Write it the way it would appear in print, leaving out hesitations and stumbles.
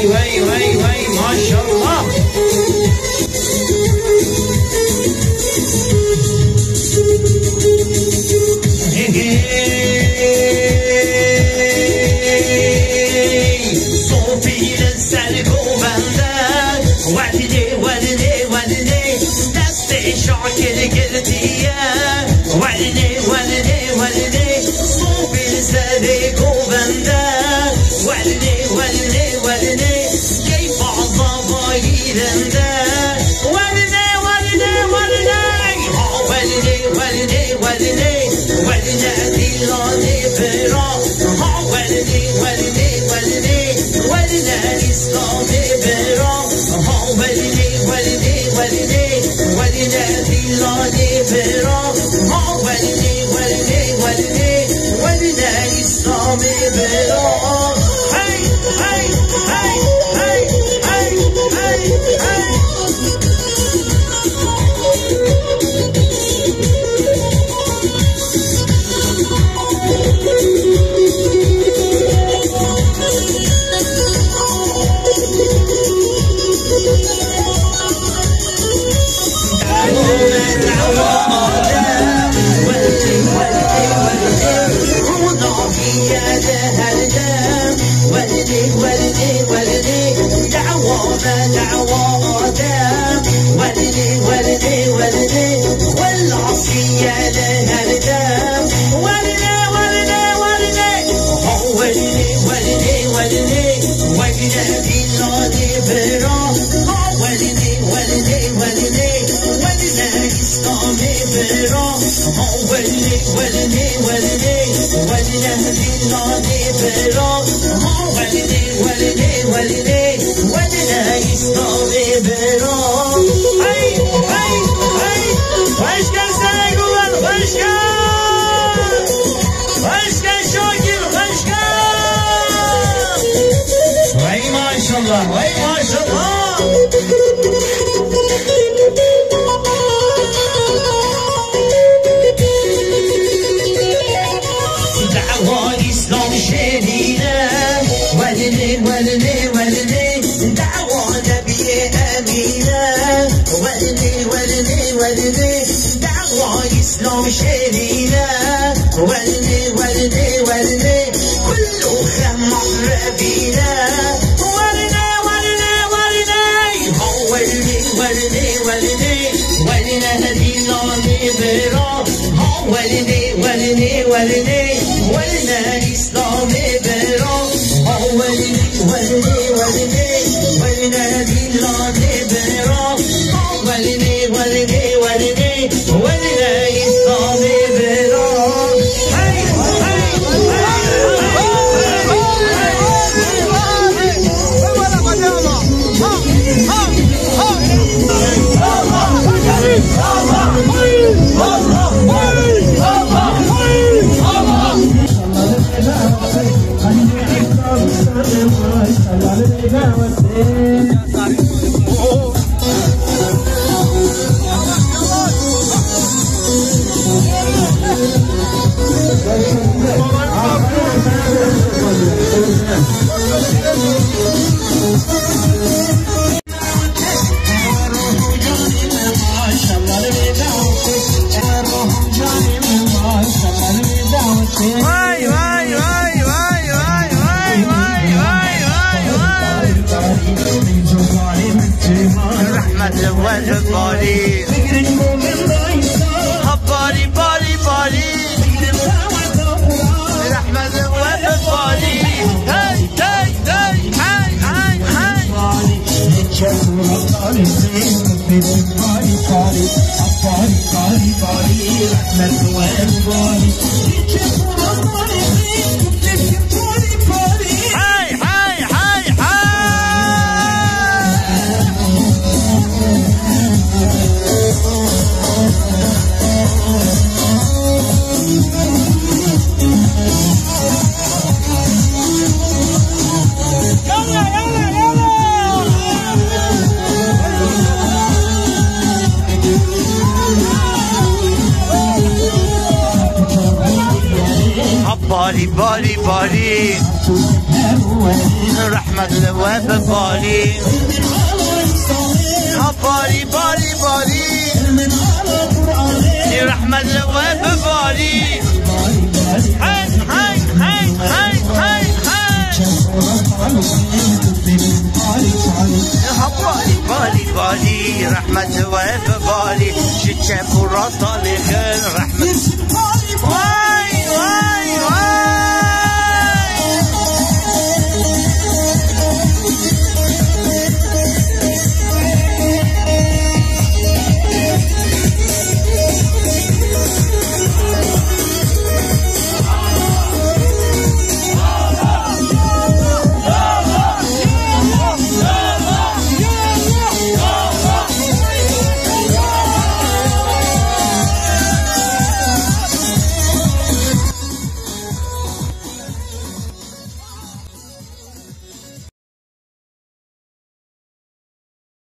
وای وای وای ماشاءالله. صوفی سر گوبندر ولده ولده ولده دست شاکر گردیه ولده ولده ولده صوفی سر گوبندر ولده ولده ولده کی فازا بایرنده ولده ولده ولده ها ولده ولده ولده ولده دیلانه برا ها ولده ولده ولده ولده اسلام برا ها ولده ولده ولده ولده دیلانه برا ها ولده ولده ولده ولده اسلام برا. هی هی هی هی هی هی هی بالي بالي بالي رحمة الله ببالي بالي بالي بالي رحمة الله ببالي هاي هاي هاي هاي هاي بالي بالي بالي رحمة الله ببالي شتشاف ورطة